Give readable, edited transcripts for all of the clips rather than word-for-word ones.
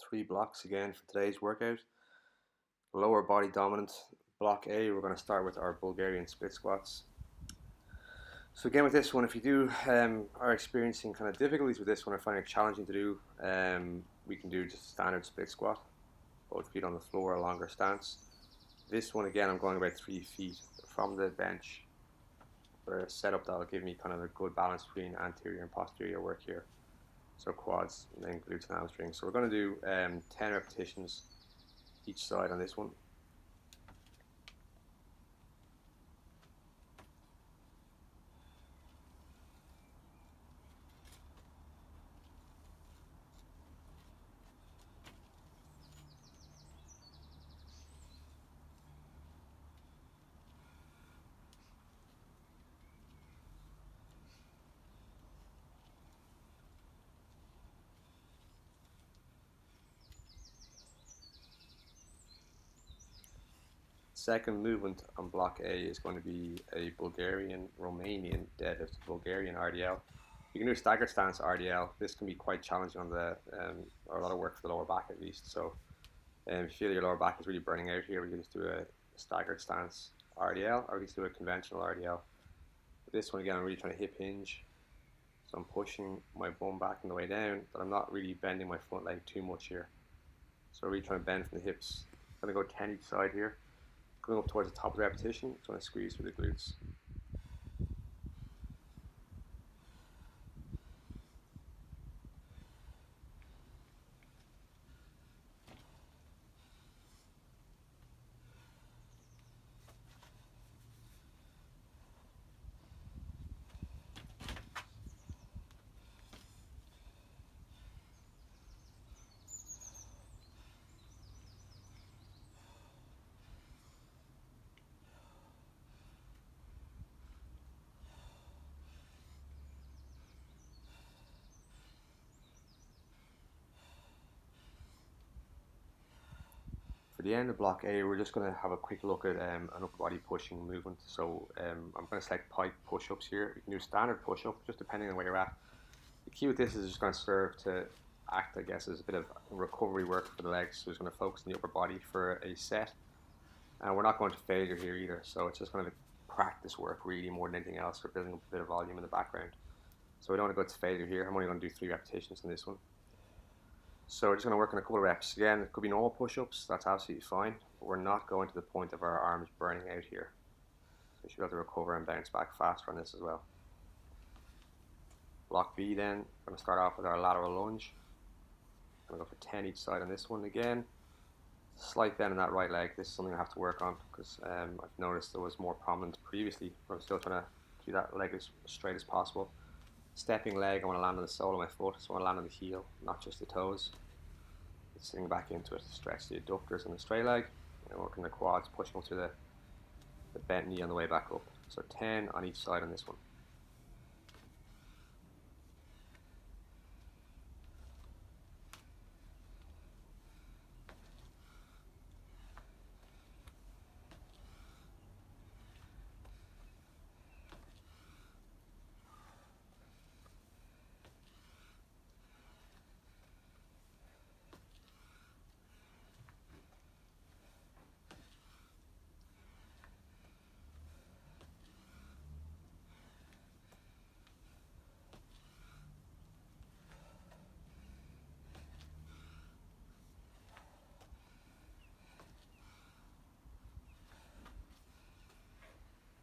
Three blocks again for today's workout. Lower body dominant. Block A, we're going to start with our Bulgarian split squats. So again with this one, if you do are experiencing kind of difficulties with this one or finding it challenging to do, we can do just a standard split squat. Both feet on the floor, a longer stance. This one again, I'm going about 3 feet from the bench for a setup that'll give me kind of a good balance between anterior and posterior work here. So quads and then glutes and hamstrings. So we're going to do 10 repetitions each side on this one. Second movement on block A is going to be a Bulgarian Romanian deadlift, Bulgarian RDL. You can do a staggered stance RDL. This can be quite challenging on the, or a lot of work for the lower back at least. So if you feel your lower back is really burning out here, we can just do a staggered stance RDL, or we can just do a conventional RDL. With this one again, I'm really trying to hip hinge. So I'm pushing my bum back on the way down, but I'm not really bending my front leg too much here. So I'm really trying to bend from the hips. I'm going to go 10 each side here. Going up towards the top of the repetition, trying to squeeze through the glutes. For the end of block A, we're just going to have a quick look at an upper body pushing movement. So I'm going to select Pike Push Ups here. You can do standard push up, just depending on where you're at. The key with this is just going to serve to act, I guess, as a bit of recovery work for the legs. So it's going to focus on the upper body for a set. And we're not going to failure here either. So it's just going to be practice work really more than anything else. We're building up a bit of volume in the background. So we don't want to go to failure here. I'm only going to do 3 repetitions on this one. So we're just going to work on a couple of reps. Again, it could be normal push-ups, that's absolutely fine, but we're not going to the point of our arms burning out here. So we should be able to recover and bounce back faster on this as well. Block B then, we're going to start off with our lateral lunge. I'm going to go for 10 each side on this one again. Slight bend in that right leg, this is something I have to work on because I've noticed it was more prominent previously, but I'm still trying to keep that leg as straight as possible. Stepping leg, I want to land on the sole of my foot, so I want to land on the heel, not just the toes. Sitting back into it, stretch the adductors and the straight leg, and working the quads, pushing up through the bent knee on the way back up. So 10 on each side on this one.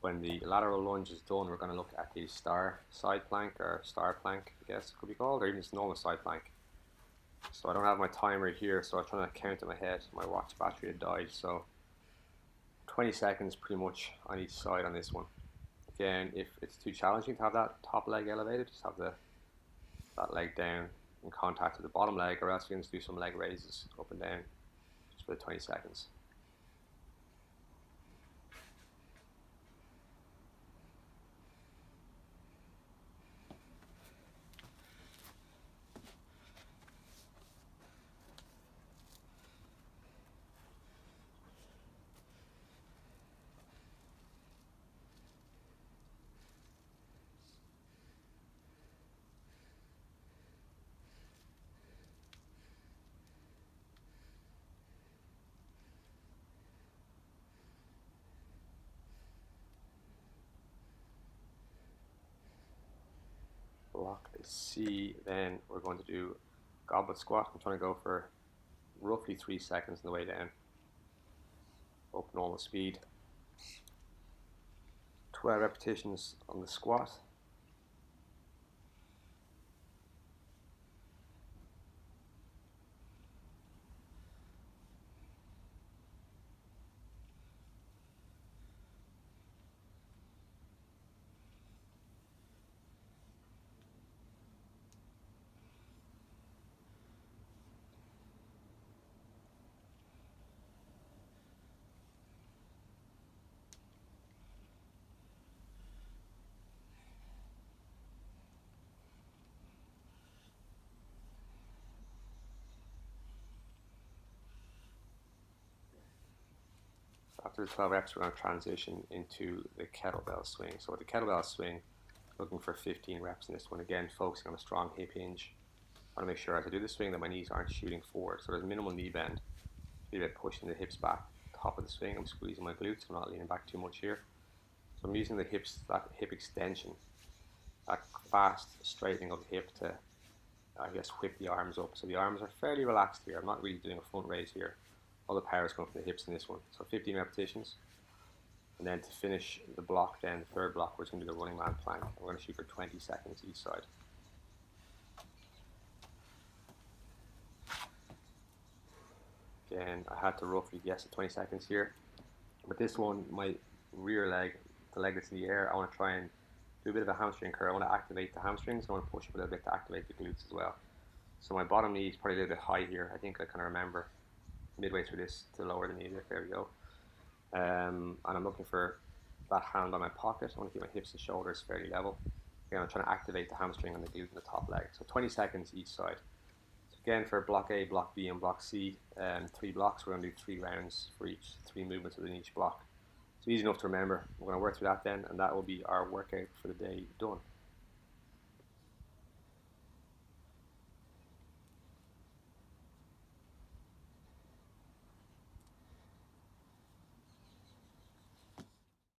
When the lateral lunge is done, we're going to look at the star side plank, or star plank, I guess it could be called, or even just normal side plank. So I don't have my timer here, so I'm trying to count in my head. My watch battery had died, so 20 seconds pretty much on each side on this one. Again, if it's too challenging to have that top leg elevated, just have that leg down in contact with the bottom leg, or else you can just do some leg raises up and down just for the 20 seconds. C, then we're going to do Goblet Squat. I'm trying to go for roughly 3 seconds on the way down. Up normal speed. 12 repetitions on the squat. After the 12 reps, we're going to transition into the kettlebell swing. So with the kettlebell swing, looking for 15 reps in this one. Again, focusing on a strong hip hinge. I want to make sure as I do the swing that my knees aren't shooting forward. So there's minimal knee bend. Be a bit pushing the hips back. Top of the swing, I'm squeezing my glutes. I'm not leaning back too much here. So I'm using the hips, that hip extension, that fast straightening of the hip to, I guess, whip the arms up. So the arms are fairly relaxed here. I'm not really doing a front raise here. All the power is coming from the hips in this one. So 15 repetitions. And then to finish the block, then the third block, we're just going to do the running man plank. We're going to shoot for 20 seconds each side. Again, I had to roughly guess at 20 seconds here. But this one, my rear leg, the leg that's in the air, I want to try and do a bit of a hamstring curl. I want to activate the hamstrings. I want to push up a little bit to activate the glutes as well. So my bottom knee is probably a little bit high here. I think I kind of remember midway through this to lower the knee. There we go. And I'm looking for that hand on my pocket. I want to keep my hips and shoulders fairly level. Again, I'm trying to activate the hamstring and the glute in the top leg. So 20 seconds each side. So again, for block A, block B, and block C, 3 blocks, we're going to do 3 rounds for each, 3 movements within each block. So easy enough to remember. We're going to work through that then, and that will be our workout for the day done.